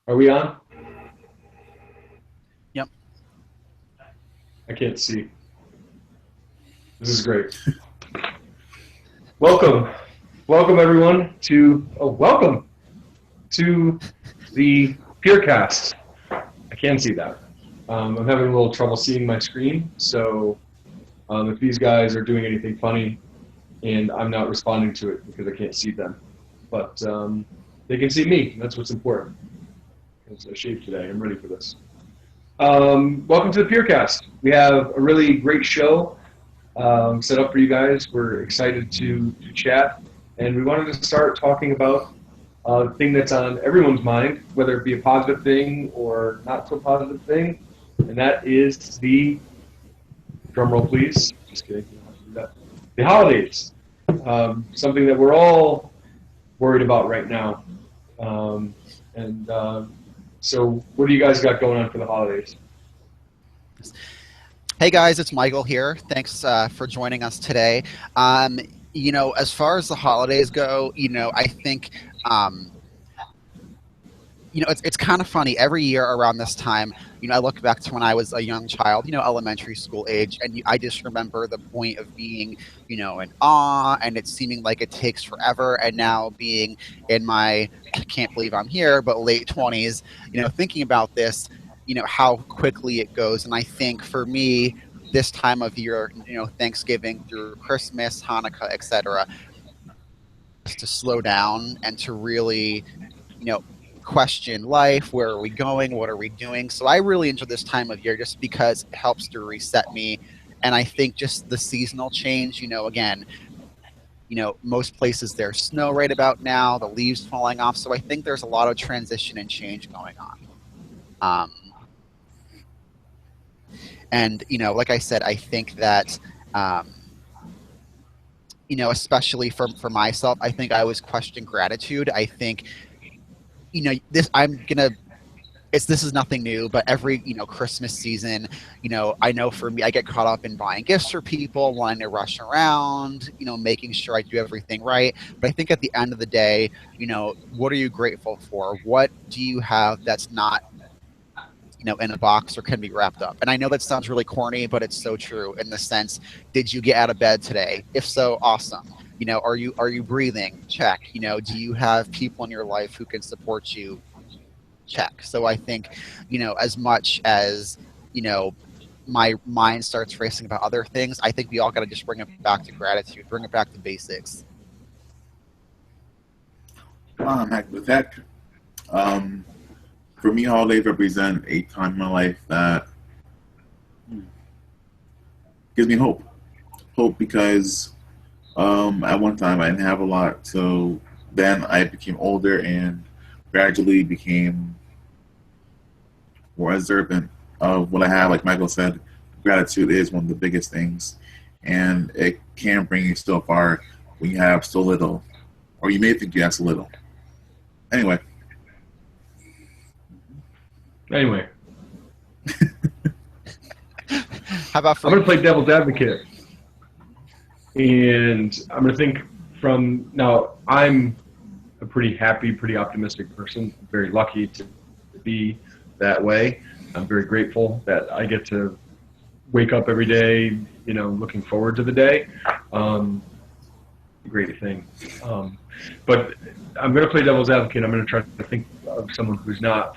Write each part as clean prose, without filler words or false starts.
Are we on? Yep. I can't see. This is great. Welcome. Welcome everyone welcome to the Peercast. I can see that. I'm having a little trouble seeing my screen, so if these guys are doing anything funny and I'm not responding to it because I can't see them, but they can see me. That's what's important. Because I shaved today. I'm ready for this. Welcome to the Peercast. We have a really great show set up for you guys. We're excited to chat, and we wanted to start talking about the thing that's on everyone's mind, whether it be a positive thing or not so positive thing, and that is the drum roll, please. Just kidding. The holidays. Something that we're all worried about right now. And so, what do you guys got going on for the holidays? Hey guys, it's Michael here. Thanks for joining us today. As far as the holidays go, I think, um, it's kind of funny. Every year around this time, I look back to when I was a young child, elementary school age, and I just remember the point of being, in awe, and it seeming like it takes forever, and now being in my, I can't believe I'm here, but late 20s, thinking about this, how quickly it goes. And I think for me, this time of year, Thanksgiving through Christmas, Hanukkah, etc., to slow down and to really, you know, question life. Where are we going? What are we doing? So I really enjoy this time of year just because it helps to reset me. And I think just the seasonal change, again, most places there's snow right about now, the leaves falling off. So I think there's a lot of transition and change going on. Um, and, like I said, I think that, um, especially for myself, I think I always question gratitude. I think, this, I'm going to this is nothing new, but every Christmas season, I know for me, I get caught up in buying gifts for people, wanting to rush around, making sure I do everything right. But I think at the end of the day, what are you grateful for? What do you have that's not in a box or can be wrapped up? And I know that sounds really corny, but it's so true in the sense, did you get out of bed today? If so, awesome. Are you breathing? Check. Do you have people in your life who can support you? Check. So I think, as much as, my mind starts racing about other things, I think we all got to just bring it back to gratitude, bring it back to basics. Heck, with that, um, for me, holidays represent a time in my life that gives me hope. Hope because at one time I didn't have a lot, so then I became older and gradually became more observant of what I have. Like Michael said, gratitude is one of the biggest things, and it can bring you so far when you have so little, or you may think you have so little. Anyway. Anyway, How about I'm for going to play devil's advocate, and I'm going to think from now. I'm a pretty happy, pretty optimistic person. I'm very lucky to be that way. I'm very grateful that I get to wake up every day, looking forward to the day. Great thing. But I'm going to play devil's advocate. I'm going to try to think of someone who's not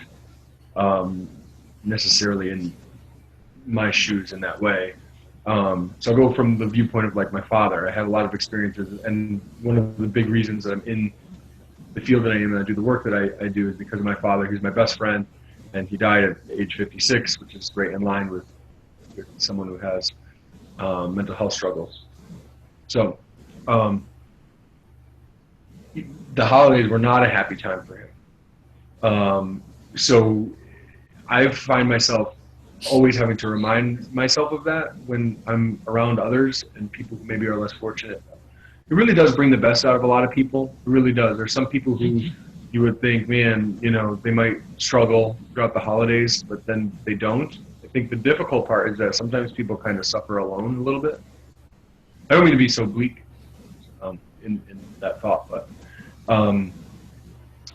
necessarily in my shoes in that way. So I'll go from the viewpoint of like my father. I had a lot of experiences, and one of the big reasons that I'm in the field that I am and I do the work that I do is because of my father. He's my best friend, and he died at age 56, which is right in line with someone who has mental health struggles. So the holidays were not a happy time for him. So I find myself always having to remind myself of that when I'm around others and people who maybe are less fortunate. It really does bring the best out of a lot of people. It really does. There's some people who you would think, man, they might struggle throughout the holidays, but then they don't. I think the difficult part is that sometimes people kind of suffer alone a little bit. I don't mean to be so bleak in that thought, but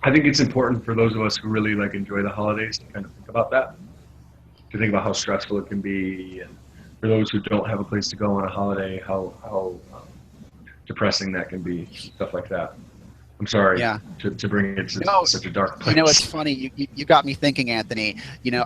I think it's important for those of us who really like enjoy the holidays to kind of think about that, to think about how stressful it can be, and for those who don't have a place to go on a holiday, how depressing that can be, stuff like that. I'm sorry to bring it to such a dark place. It's funny. You got me thinking, Anthony.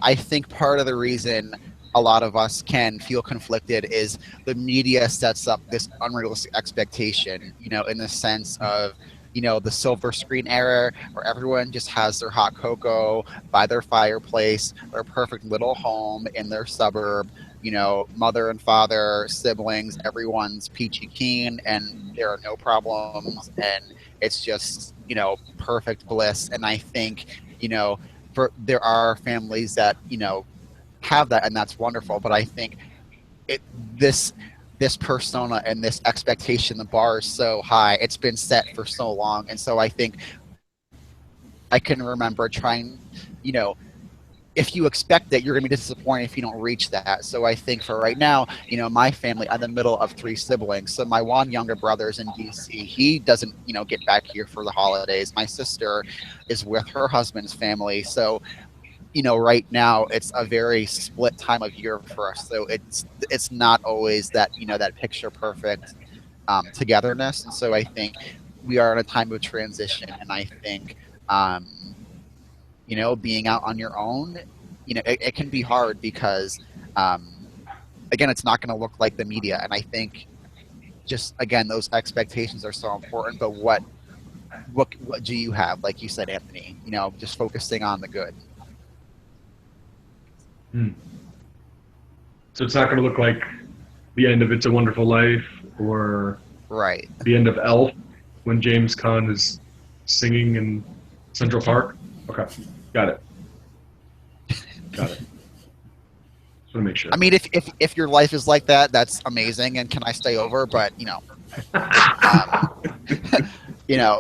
I think part of the reason a lot of us can feel conflicted is the media sets up this unrealistic expectation, in the sense of, the silver screen era where everyone just has their hot cocoa by their fireplace, their perfect little home in their suburb, mother and father, siblings, everyone's peachy keen, and there are no problems, and it's just, perfect bliss. And I think, there are families that, have that, and that's wonderful. But I think this persona and this expectation, the bar is so high, it's been set for so long. And so I think I can remember trying, if you expect that, you're going to be disappointed if you don't reach that. So I think for right now, my family, I'm the middle of 3 siblings. So my one younger brother is in DC. He doesn't, get back here for the holidays. My sister is with her husband's family. So, right now it's a very split time of year for us. So it's not always that, that picture perfect togetherness. And so I think we are in a time of transition. And I think, being out on your own, it can be hard because, again, it's not going to look like the media. And I think just, again, those expectations are so important. But what do you have? Like you said, Anthony, just focusing on the good. So it's not going to look like the end of It's a Wonderful Life or the end of Elf when James Caan is singing in Central Park. Okay, got it. Just want to make sure. I mean, if your life is like that, that's amazing. And can I stay over? But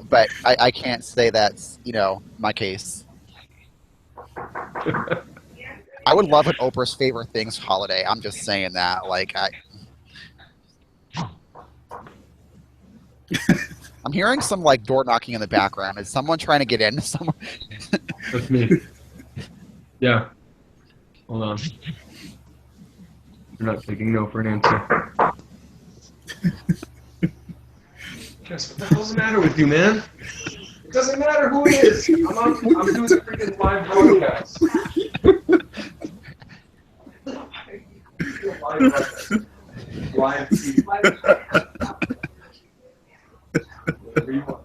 but I can't say that's my case. I would love an Oprah's Favorite Things holiday. I'm just saying that. I'm hearing some door knocking in the background. Is someone trying to get in? That's me. Yeah. Hold on. You're not taking no for an answer. Jess, what the hell's the matter with you, man? It doesn't matter who it is. I'm doing a freaking live broadcast. Live TV. Whatever you want.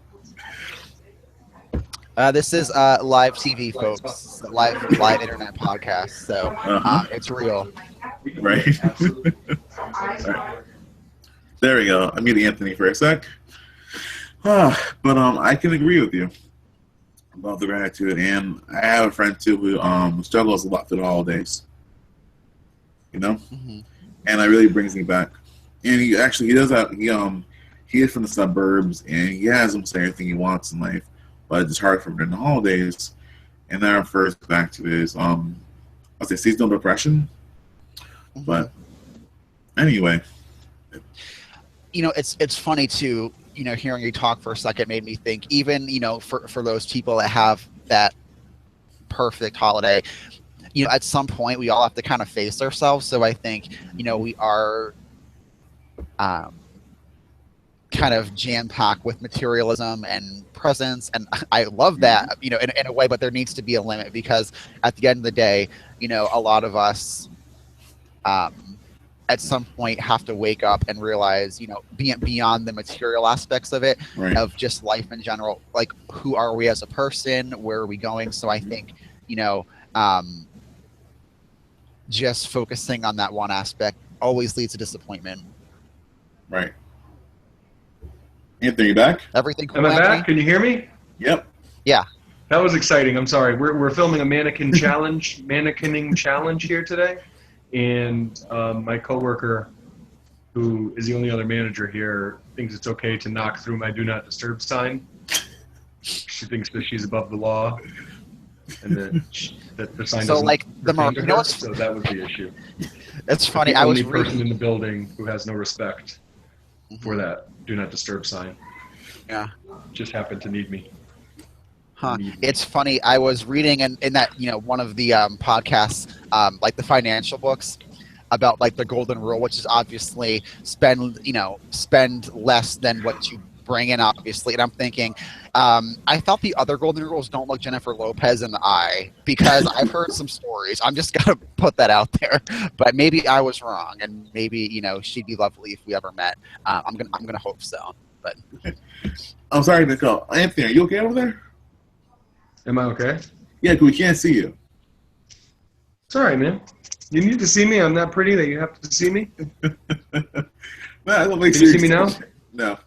This is live TV, folks. Live internet podcast. So it's real. Right. Right. There we go. I'm muting Anthony for a sec. But I can agree with you about the gratitude, and I have a friend too who struggles a lot for the holidays. Mm-hmm. And it really brings me back. And he does that. He is from the suburbs, and he has almost everything he wants in life, but it's hard for him during the holidays. And that refers back to his I'll say seasonal depression. Mm-hmm. But anyway, it's funny too. Hearing you talk for a second made me think. Even for those people that have that perfect holiday, at some point we all have to kind of face ourselves. So I think we are kind of jam-packed with materialism and presents, and I love that, in a way, but there needs to be a limit, because at the end of the day, a lot of us at some point have to wake up and realize, beyond the material aspects of it, right, of just life in general, like, who are we as a person, where are we going? So I think, just focusing on that one aspect always leads to disappointment. Right. Anthony, you back? Everything cool, Am I Anthony? back? Can you hear me? Yep. Yeah. That was exciting. I'm sorry. We're filming a mannequining challenge here today, and my coworker, who is the only other manager here, thinks it's okay to knock through my "Do Not Disturb" sign. She thinks that she's above the law, and that the sign. So, doesn't like, the pertain to her, what's so that was the issue. It's funny. The I only was person reading. in the building who has no respect for that "Do Not Disturb" sign. Yeah. Just happened to need me. Huh. in the evening. It's funny. I was reading in that one of the podcasts, like the financial books, about like the golden rule, which is obviously spend less than what you bring in, obviously. And I'm thinking, I thought the other golden rules don't look Jennifer Lopez in the eye, because I've heard some stories. I'm just gonna put that out there, but maybe I was wrong, and maybe she'd be lovely if we ever met. I'm gonna hope so. But I'm sorry, Nicole. Anthony, are you okay over there? Am I okay? Yeah, 'cause we can't see you. It's all right, man. You need to see me. I'm that pretty that you have to see me. No, I don't make Can you see me now? No.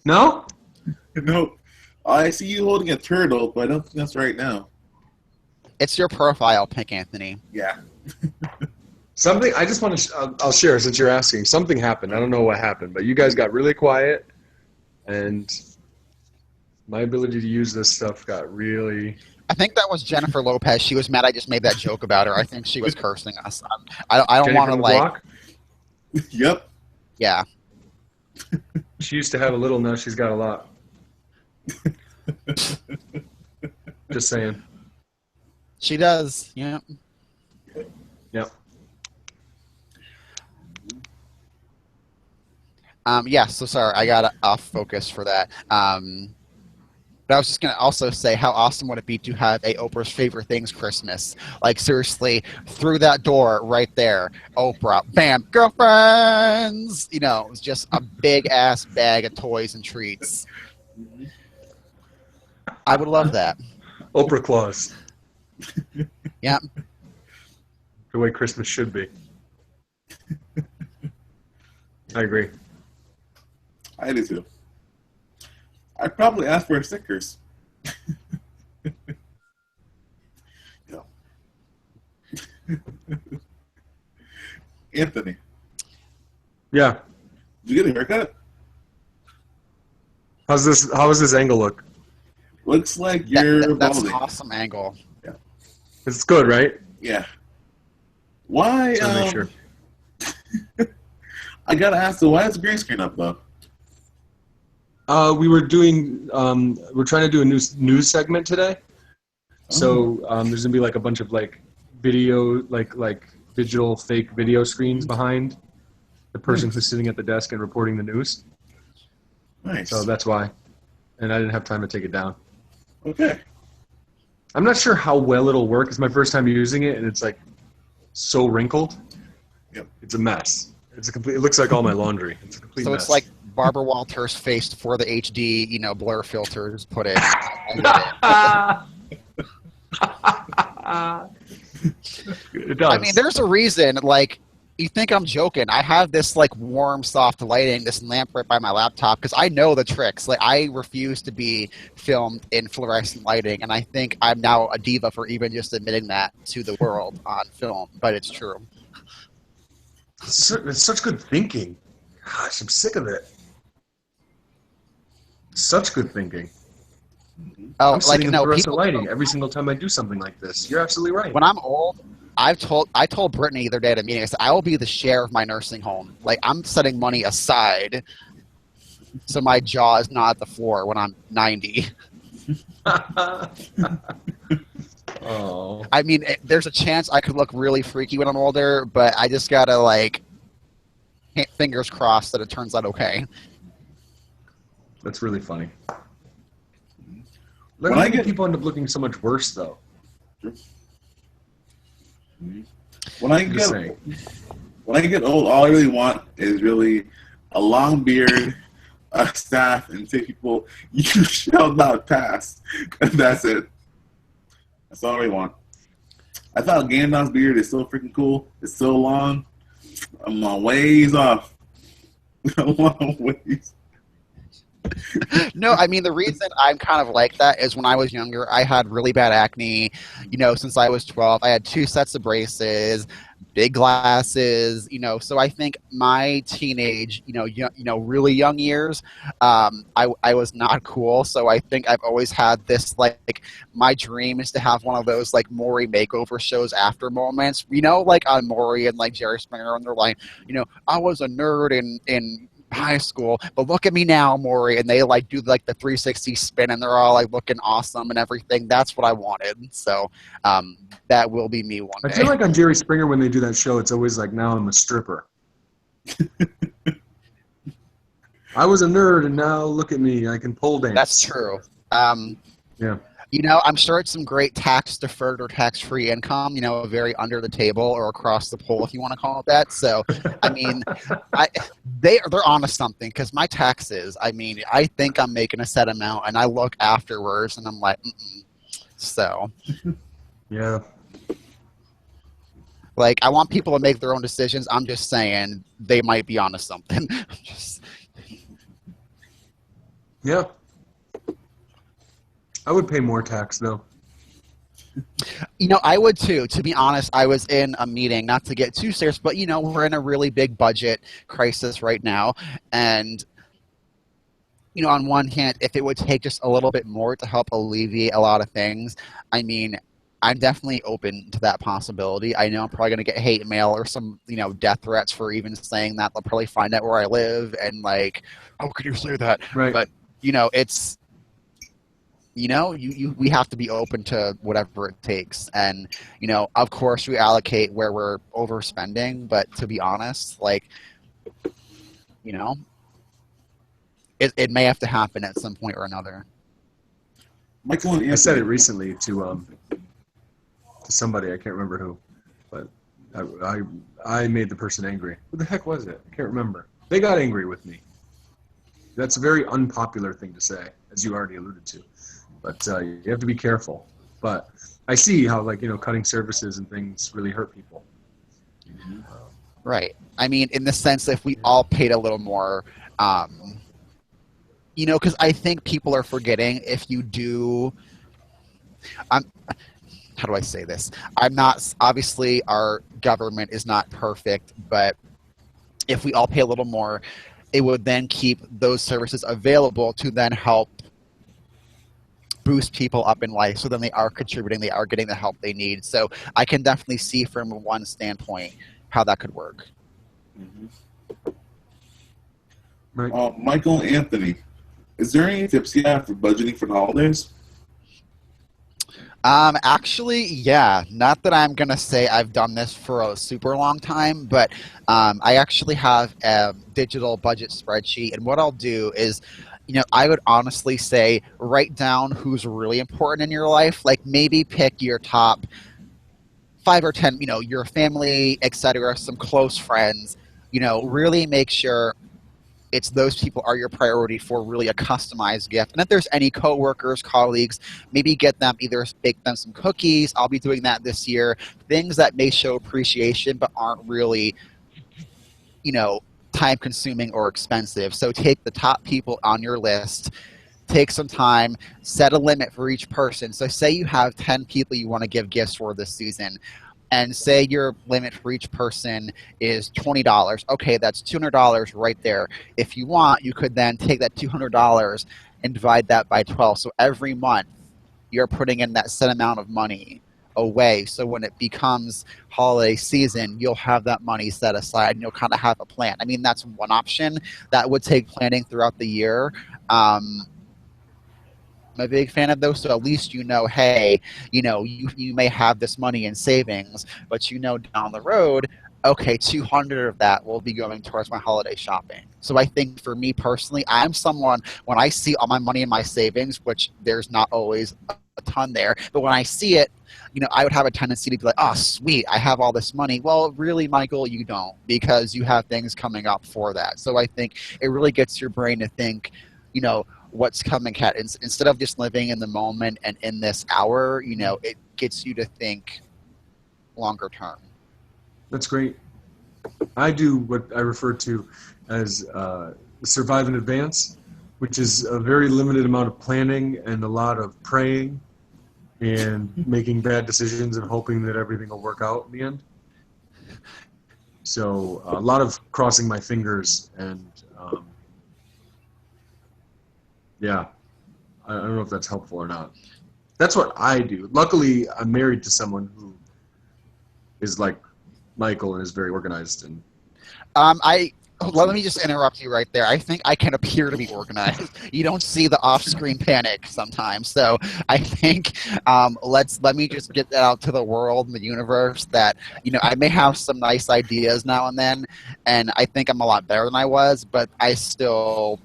No? Nope. I see you holding a turtle, but I don't think that's right now. it's your profile pic, Anthony. Yeah. Something I just want to. I'll share since you're asking. Something happened. I don't know what happened, but you guys got really quiet, and my ability to use this stuff got really. I think that was Jennifer Lopez. She was mad I just made that joke about her. I think she was cursing us. I don't Jenny want to from the like. block? Yep. Yeah. She used to have a little. Now she's got a lot. Just saying. She does. Yeah. Yep. Yeah, so sorry, I got off focus for that. But I was just going to also say, how awesome would it be to have a Oprah's Favorite Things Christmas? Like, seriously, through that door right there, Oprah, bam, girlfriends! It's just a big-ass bag of toys and treats. I would love that. Oprah Claus. Yeah. The way Christmas should be. I agree. I do too. I'd probably ask for stickers. Yeah. Anthony, Yeah. did you get a haircut? How does this angle look? Looks like you're That's an balding. awesome angle. It's good, right? Yeah. Why? Just wanna make sure. I gotta ask, so why is the green screen up though? We were doing. We're trying to do a news segment today. So there's gonna be like a bunch of like video, like digital fake video screens behind the person who's sitting at the desk and reporting the news. Nice. So that's why. And I didn't have time to take it down. Okay. I'm not sure how well it'll work. It's my first time using it, and it's like so wrinkled. Yep. It's a mess. It's a complete. It looks like all my laundry. It's a complete So mess. it's like Barbara Walters faced for the HD, blur filters put in. It does. I mean, there's a reason. Like, you think I'm joking? I have this like warm, soft lighting, this lamp right by my laptop because I know the tricks. Like, I refuse to be filmed in fluorescent lighting, and I think I'm now a diva for even just admitting that to the world on film. But it's true. It's such good thinking. Gosh, I'm sick of it. Such good thinking. Oh, I'm sitting in fluorescent people. lighting every single time I do something like this. You're absolutely right. When I'm old, I told Brittany the other day at a meeting, I said, I will be the share of my nursing home. Like, I'm setting money aside so my jaw is not at the floor when I'm 90. Oh, I mean, there's a chance I could look really freaky when I'm older, but I just gotta, like, fingers crossed that it turns out okay. that's really funny. When Look I at get- people end up looking so much worse, though. When I Just saying. get old, all I really want is really a long beard, a staff, and say people, you shall not pass. And that's it. That's all I really want. I thought Gandalf's beard is so freaking cool. It's so long. I'm a ways off. A long ways. No, I mean, the reason I'm kind of like that is when I was younger, I had really bad acne. Since I was 12, I had 2 sets of braces, big glasses. So I think my teenage, really young years, I was not cool. So I think I've always had this like my dream is to have one of those like Maury makeover shows after moments. Like on Maury and like Jerry Springer, and they're like, I was a nerd in high school, but look at me now, Maury, and they like do like the 360 spin, and they're all like looking awesome and everything. That's what I wanted. So that will be me one I day. feel like on Jerry Springer when they do that show, it's always like, now I'm a stripper. I was a nerd, and now look at me, I can pole dance. That's true. Yeah. You know, I'm sure it's some great tax-deferred or tax-free income, you know, very under the table or across the pole, if you want to call it that. So, I mean, they're onto something, because my taxes, I mean, I think I'm making a set amount, and I look afterwards, and I'm like, So, Yeah. like, I want people to make their own decisions. I'm just saying they might be onto something. Yeah. I would pay more tax, though. You know, I would too. To be honest, I was in a meeting, not to get too serious, but, you know, we're in a really big budget crisis right now. And, you know, on one hand, if it would take just a little bit more to help alleviate a lot of things, I mean, I'm definitely open to that possibility. I know I'm probably going to get hate mail or some, you know, death threats for even saying that. They'll probably find out where I live and like, how could you say that? Right. But, you know, it's, you know, we have to be open to whatever it takes. And, you know, of course we allocate where we're overspending, but to be honest, like, you know, it may have to happen at some point or another. Michael and Anthony. I said it recently to somebody, I can't remember who, but I made the person angry. Who the heck was it? I can't remember. They got angry with me. That's a very unpopular thing to say, as you already alluded to. But you have to be careful. But I see how, like, you know, cutting services and things really hurt people. Right. I mean, in the sense that if we all paid a little more, you know, because I think people are forgetting if you do. How do I say this? I'm not, obviously our government is not perfect, but if we all pay a little more, it would then keep those services available to then help boost people up in life, so then they are contributing, they are getting the help they need. So I can definitely see from one standpoint how that could work. Right. Michael and Anthony, is there any tips you have for budgeting for the holidays? Actually, yeah. Not that I'm going to say I've done this for a super long time, but I actually have a digital budget spreadsheet. And what I'll do is, you know, I would honestly say write down who's really important in your life. Like maybe pick your top 5 or 10, you know, your family, etc., some close friends. You know, really make sure it's those people are your priority for really a customized gift. And if there's any coworkers, colleagues, maybe get them, either bake them some cookies. I'll be doing that this year. Things that may show appreciation but aren't really, you know, time consuming or expensive. So take the top people on your list, take some time, set a limit for each person. So say you have 10 people you want to give gifts for this season, and say your limit for each person is $20. Okay, that's $200 right there. If you want, you could then take that $200 and divide that by 12. So every month you're putting in that set amount of money away. So when it becomes holiday season, you'll have that money set aside and you'll kind of have a plan. I mean, that's one option. That would take planning throughout the year. I'm a big fan of those, so at least you know, hey, you know, you may have this money in savings, but you know down the road, okay, 200 of that will be going towards my holiday shopping. So I think for me personally, I'm someone, when I see all my money in my savings, which there's not always a ton there, but when I see it, you know, I would have a tendency to be like, oh, sweet, I have all this money. Well, really, Michael, you don't, because you have things coming up for that. So I think it really gets your brain to think, you know, what's coming at instead of just living in the moment and in this hour, you know, it gets you to think longer term. That's great. I do what I refer to as survive in advance, which is a very limited amount of planning and a lot of praying and making bad decisions and hoping that everything will work out in the end. So a lot of crossing my fingers and yeah, I don't know if that's helpful or not. That's what I do. Luckily, I'm married to someone who is like Michael and is very organized. And Let me just interrupt you right there. I think I can appear to be organized. You don't see the off-screen panic sometimes. So I think let me just get that out to the world and the universe that, I may have some nice ideas now and then, and I think I'm a lot better than I was, but I still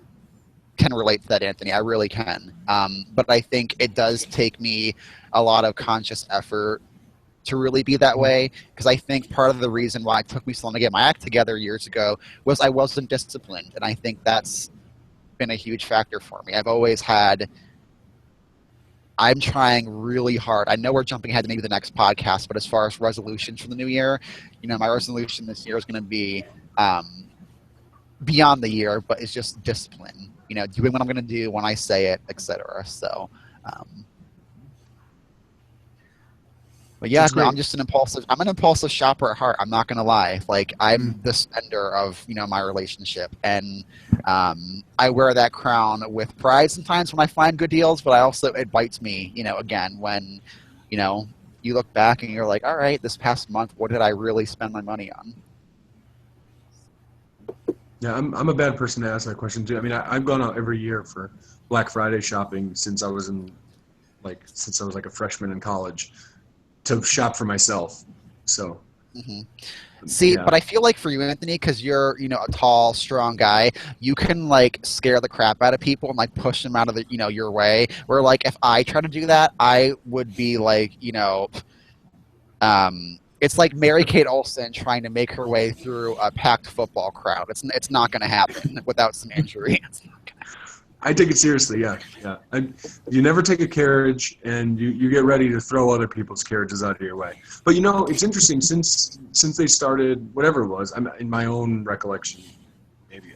can relate to that, Anthony. I really can. But I think it does take me a lot of conscious effort to really be that way, because I think part of the reason why it took me so long to get my act together years ago was I wasn't disciplined, and I think that's been a huge factor for me. I'm trying really hard. I know we're jumping ahead to maybe the next podcast, but as far as resolutions for the new year, my resolution this year is going to be beyond the year, but it's just discipline. Doing what I'm going to do when I say it, etc. So. But yeah, no, I'm an impulsive shopper at heart. I'm not going to lie. Like, I'm the spender of, my relationship. And I wear that crown with pride sometimes when I find good deals, but it bites me, again, when, you look back and you're like, all right, this past month, what did I really spend my money on? Yeah, I'm a bad person to ask that question too. I mean, I've gone out every year for Black Friday shopping since I was like a freshman in college, to shop for myself. So See, yeah. But I feel like for you, Anthony, because you're a tall, strong guy, you can like scare the crap out of people and like push them out of your way. Where like if I try to do that, I would be like it's like Mary-Kate Olsen trying to make her way through a packed football crowd. It's not going to happen without some injury. I take it seriously, yeah. You never take a carriage, and you get ready to throw other people's carriages out of your way. But it's interesting, since they started, whatever it was, in my own recollection, maybe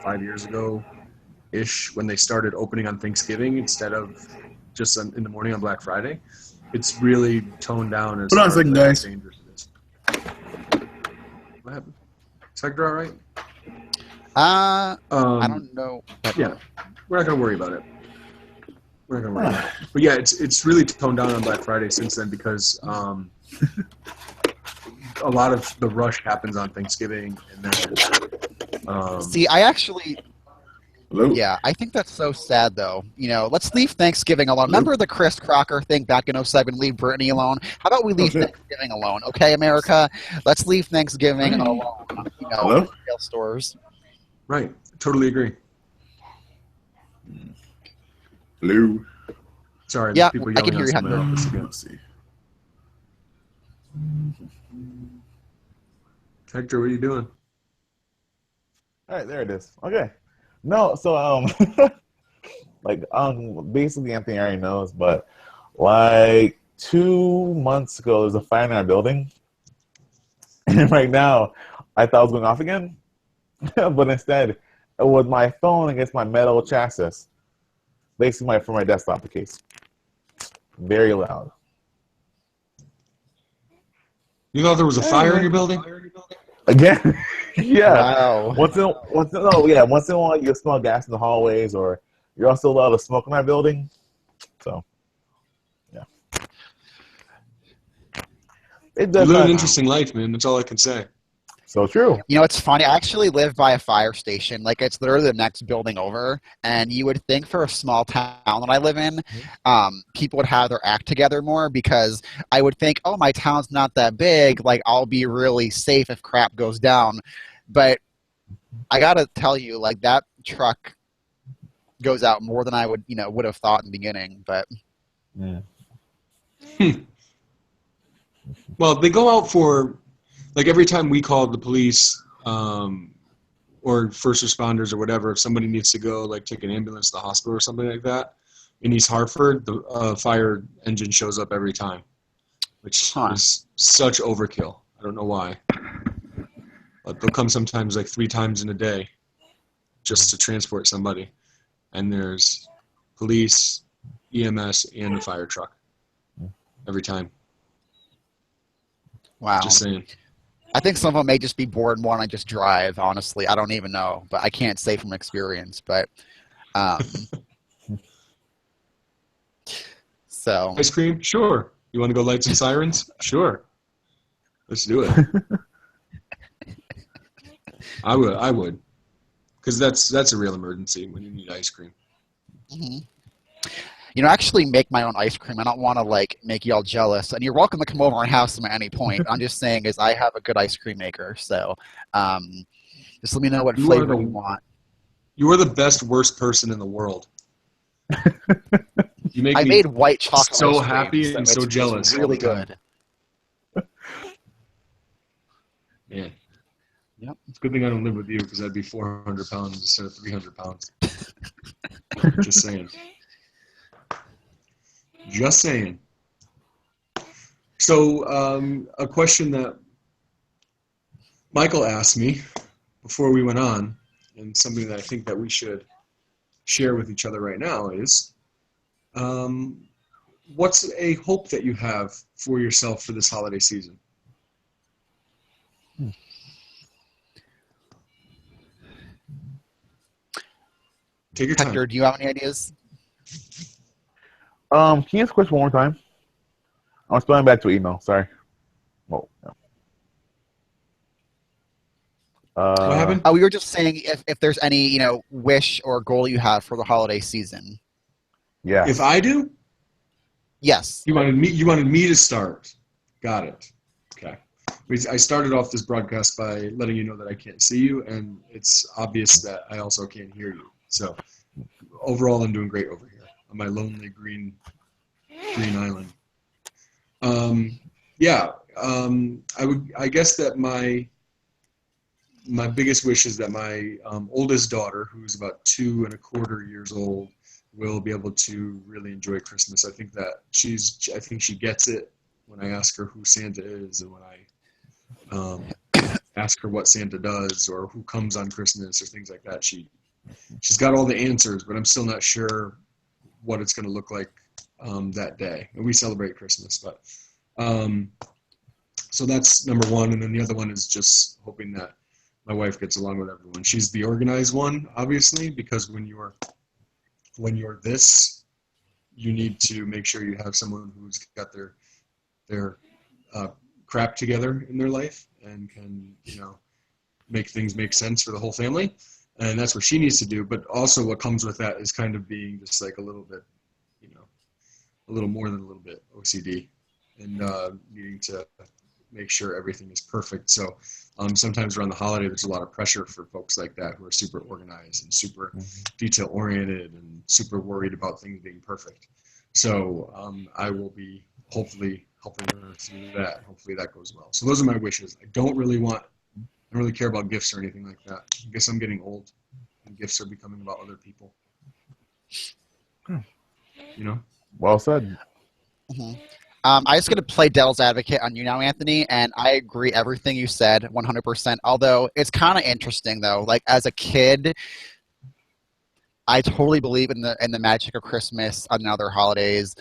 5 years ago-ish, when they started opening on Thanksgiving instead of just in the morning on Black Friday, it's really toned down as Hold on a second, guys. dangerous it is. What happened? Is Hector all right? I don't know. Yeah. We're not going to worry about it. But yeah, it's really toned down on Black Friday since then, because a lot of the rush happens on Thanksgiving, and then See, I actually Hello? Yeah, I think that's so sad, though. Let's leave Thanksgiving alone. Remember the Chris Crocker thing back in 2007, leave Britney alone? How about we leave Thanksgiving alone, okay, America? Let's leave Thanksgiving alone. Hello? Retail stores. Right. Totally agree. Hello? Sorry, Yeah, people I can yelling hear on you, somebody else Hector. again. Let's see. Hector, what are you doing? All right, there it is. Okay. No, so basically Anthony already knows, but like 2 months ago, there's a fire in our building, and right now, I thought it was going off again, but instead, it was my phone against my metal chassis, basically for my desktop case. Very loud. You thought there was a fire in your building? Again, yeah. Wow. Once in a while you smell gas in the hallways, or you're also allowed to smoke in our building. So, yeah. It You does live an not. interesting life, man. That's all I can say. So true. It's funny. I actually live by a fire station. Like, it's literally the next building over. And you would think for a small town that I live in, people would have their act together more, because I would think, oh, my town's not that big. Like, I'll be really safe if crap goes down. But I got to tell you, like, that truck goes out more than I would have thought in the beginning. But Yeah. Well, they go out for, like, every time we call the police or first responders or whatever, if somebody needs to go, like, take an ambulance to the hospital or something like that, in East Hartford, the fire engine shows up every time, which is such overkill. I don't know why. But they'll come sometimes like 3 times in a day just to transport somebody. And there's police, EMS, and a fire truck every time. wow. Just saying. I think some of them may just be bored and want to just drive, honestly. I don't even know. But I can't say from experience. But so Ice cream? Sure. You want to go light some sirens? Sure. Let's do it. I would, because that's a real emergency when you need ice cream. Hmm. I actually make my own ice cream. I don't want to like make y'all jealous. And you're welcome to come over and have some at any point. I'm just saying is I have a good ice cream maker. So just let me know what You are flavor the- you want. You are the best worst person in the world. You make I me made white chocolate so ice cream, happy and so it's jealous all really the time. good. Man. Yep. It's a good thing I don't live with you because I'd be 400 pounds instead of 300 pounds. Just saying. Just saying. So, a question that Michael asked me before we went on, and something that I think that we should share with each other right now is, what's a hope that you have for yourself for this holiday season? Take your time. Hector, do you have any ideas? Can you ask the question one more time? I'm responding back to email. Sorry. Well, no. What happened? We were just saying if there's any, wish or goal you have for the holiday season. Yeah. If I do? Yes. You wanted me to start. Got it. Okay. I started off this broadcast by letting you know that I can't see you, and it's obvious that I also can't hear you. So overall, I'm doing great over here on my lonely green island. I guess that my biggest wish is that my oldest daughter, who's about 2.25 years old, will be able to really enjoy Christmas. I think that I think she gets it when I ask her who Santa is, and when I ask her what Santa does or who comes on Christmas or things like that. She's got all the answers, but I'm still not sure what it's going to look like that day. And we celebrate Christmas, but so that's number one. And then the other one is just hoping that my wife gets along with everyone. She's the organized one, obviously, because when you're this, you need to make sure you have someone who's got their crap together in their life and can, make things make sense for the whole family. And that's what she needs to do. But also what comes with that is kind of being just like a little bit, a little more than a little bit OCD and needing to make sure everything is perfect. So sometimes around the holiday, there's a lot of pressure for folks like that who are super organized and super detail oriented and super worried about things being perfect. So I will be hopefully helping her through that. Hopefully that goes well. So those are my wishes. I don't really care about gifts or anything like that. I guess I'm getting old and gifts are becoming about other people. Well said. Mm-hmm. I just going to play devil's advocate on you now, Anthony, and I agree everything you said 100%. Although it's kind of interesting, though. Like as a kid, I totally believe in the magic of Christmas and other holidays.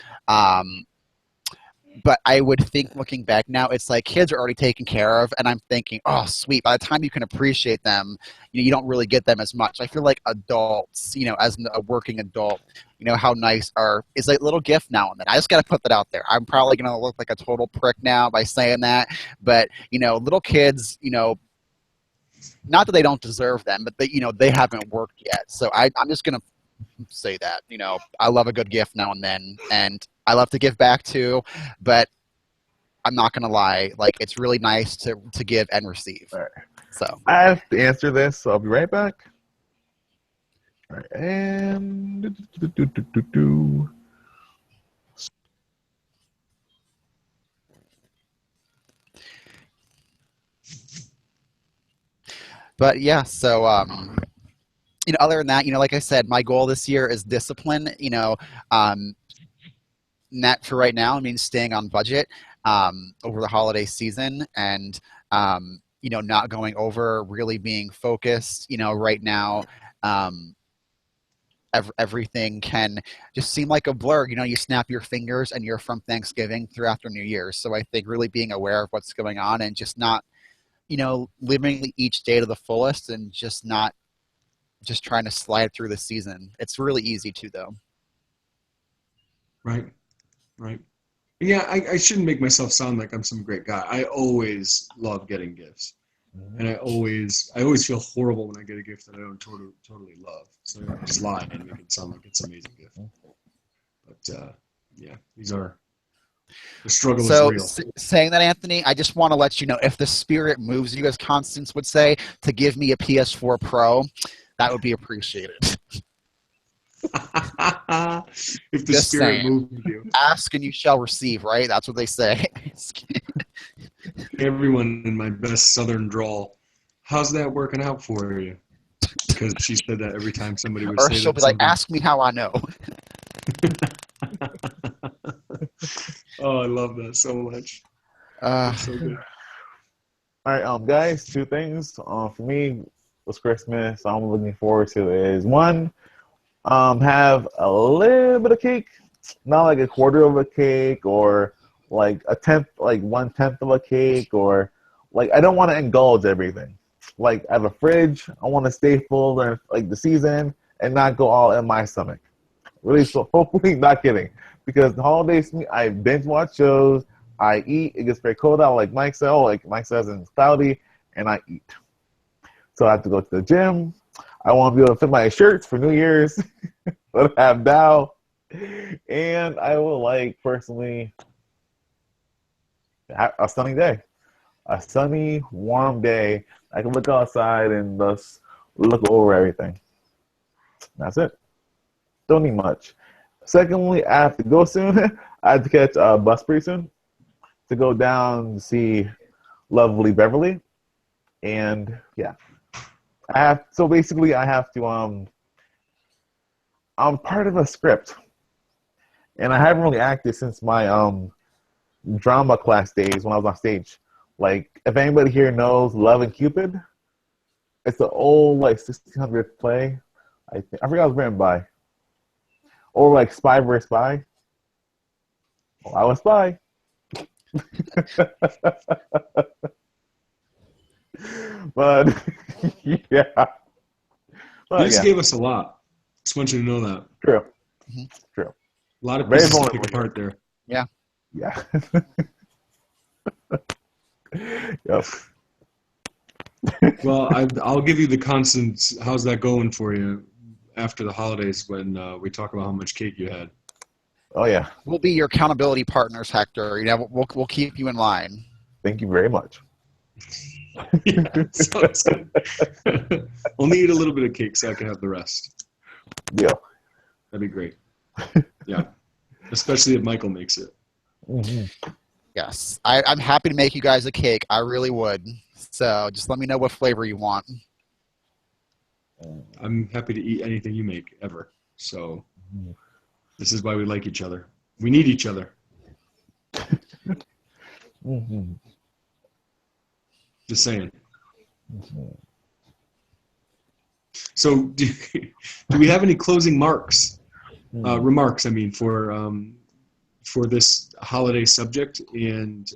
But I would think, looking back now, it's like kids are already taken care of, and I'm thinking, oh, sweet. By the time you can appreciate them, you don't really get them as much. I feel like adults, as a working adult, how nice is a little gift now and then. I just got to put that out there. I'm probably going to look like a total prick now by saying that, but little kids, not that they don't deserve them, but they haven't worked yet. So I'm just going to say that, I love a good gift now and then, and I love to give back too, but I'm not going to lie. Like, it's really nice to give and receive. All right. So I have to answer this, so I'll be right back. All right, and but yeah, so other than that, like I said, my goal this year is discipline. Net for right now, staying on budget over the holiday season, and not going over, really being focused. Right now, everything can just seem like a blur. You snap your fingers and you're from Thanksgiving through after New Year's. So I think really being aware of what's going on and just not, living each day to the fullest and just trying to slide through the season. It's really easy to, though. Right. Yeah, I shouldn't make myself sound like I'm some great guy. I always love getting gifts. and I always feel horrible when I get a gift that I don't totally love. So I just lie and make it sound like it's an amazing gift. But yeah, the struggle So is real. saying that, Anthony, I just want to let you know, if the spirit moves you, as Constance would say, to give me a PS4 Pro, that would be appreciated. If the Just spirit saying. moves you. Ask and you shall receive, right? That's what they say. Everyone in my best southern drawl, how's that working out for you? Because she said that every time somebody would Or say she'll that. be like, ask me how I know. Oh, I love that so much. That's so good. All right, guys, two things. For me, this Christmas, I'm looking forward to is one, have a little bit of cake, not like a quarter of a cake or like a tenth, like 1/10 of a cake, or like I don't want to indulge everything. Like I have a fridge, I want to stay full during like the season and not go all in my stomach. Really, so hopefully not kidding, because the holidays, I binge watch shows, I eat. It gets very cold out, like Mike said. Oh, like Mike says, and it's cloudy, and I eat. So I have to go to the gym. I want to be able to fit my shirts for New Year's, but I have now. And I would like, personally, a sunny day. A sunny, warm day. I can look outside and just look over everything. That's it. Don't need much. Secondly, I have to go soon. I have to catch a bus pretty soon to go down to see lovely Beverly. And yeah. So basically I have to I'm part of a script. And I haven't really acted since my drama class days when I was on stage. Like, if anybody here knows Love and Cupid, it's an old like 1600 play. I forgot it was written by. Or like Spy vs. Spy. Well, I was Spy. But yeah. But, You just gave us a lot. Just want you to know that. True. Mm-hmm. True. A lot of Very pieces to vulnerable pick apart there. Yeah. Yeah. Yep. Well, I'll give you the constant. How's that going for you after the holidays when we talk about how much cake you had? Oh yeah. We'll be your accountability partners, Hector. You know, we'll keep you in line. Thank you very much. Yeah, sounds good. Only eat a little bit of cake so I can have the rest. Yeah. That'd be great. Yeah, especially if Michael makes it. Mm-hmm. Yes, I'm happy to make you guys a cake. I really would. So just let me know what flavor you want. I'm happy to eat anything you make ever. So this is why we like each other. We need each other. Mm-hmm. Just saying. So do we have any closing remarks? I mean, for this holiday subject, and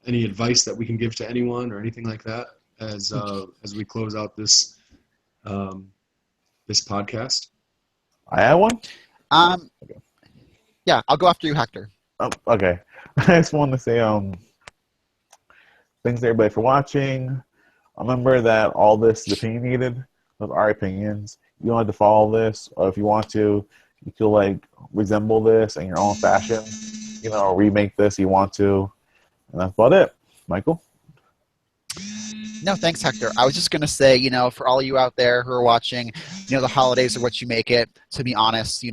any advice that we can give to anyone or anything like that as we close out this this podcast. I have one. Okay. Yeah, I'll go after you, Hector. Okay. I just want to say thanks everybody for watching. Remember that all this is opinionated. Those are opinions. You don't have to follow this, or if you want to, you feel like resemble this in your own fashion, or remake this if you want to. And that's about it. Michael? No, thanks, Hector. I was just going to say, for all of you out there who are watching, the holidays are what you make it. To be honest,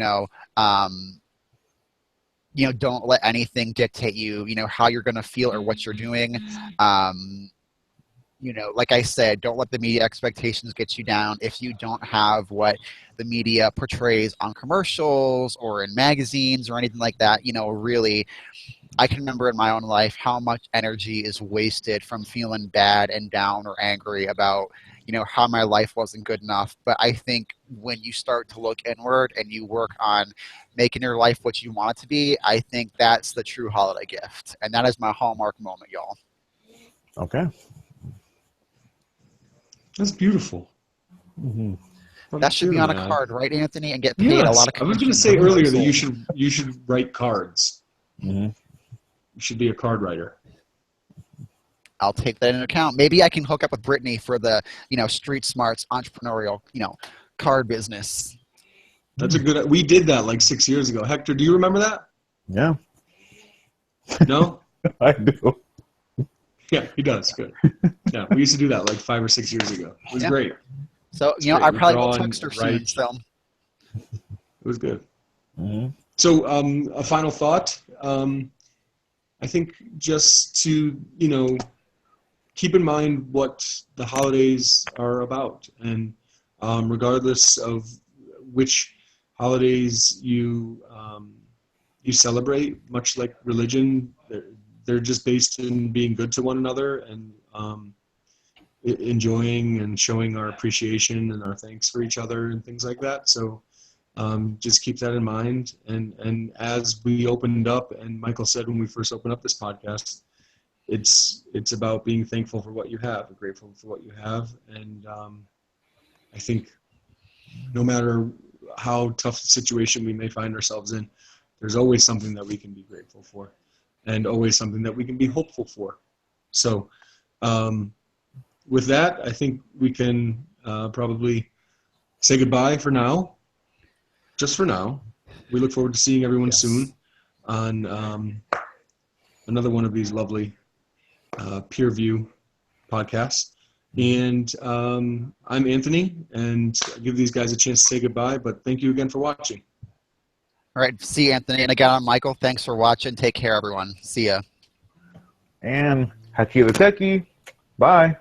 don't let anything dictate you, how you're going to feel or what you're doing. Like I said, don't let the media expectations get you down. If you don't have what the media portrays on commercials or in magazines or anything like that, really, I can remember in my own life how much energy is wasted from feeling bad and down or angry about, how my life wasn't good enough. But I think when you start to look inward and you work on making your life what you want it to be, I think that's the true holiday gift. And that is my hallmark moment, y'all. Okay. That's beautiful. Mm-hmm. That should be on a card, right, Anthony? And get paid a lot of commission. I was going to say earlier that you should write cards. Mm-hmm. You should be a card writer. I'll take that into account. Maybe I can hook up with Brittany for the, Street Smarts entrepreneurial, card business. That's a good. We did that like 6 years ago. Hector, do you remember that? Yeah, No. I do. Yeah, he does. Good. Yeah, we used to do that like 5 or 6 years ago. It was Yeah. great. So, great. I We probably will draw and text her soon. write. So, It was good. Mhm. So, a final thought. I think just to keep in mind what the holidays are about, and regardless of which holidays you celebrate, much like religion, they're just based in being good to one another and enjoying and showing our appreciation and our thanks for each other and things like that. So just keep that in mind. And as we opened up, and Michael said when we first opened up this podcast, it's about being thankful for what you have, grateful for what you have. And I think no matter how tough the situation we may find ourselves in, there's always something that we can be grateful for, and always something that we can be hopeful for. So with that, I think we can probably say goodbye for now. Just for now. We look forward to seeing everyone soon on another one of these lovely peer view podcasts. And I'm Anthony, and I'll give these guys a chance to say goodbye, but thank you again for watching. all right. See you, Anthony. And again, I'm Michael. Thanks for watching. Take care, everyone. See ya. And Haki the Techie. Bye.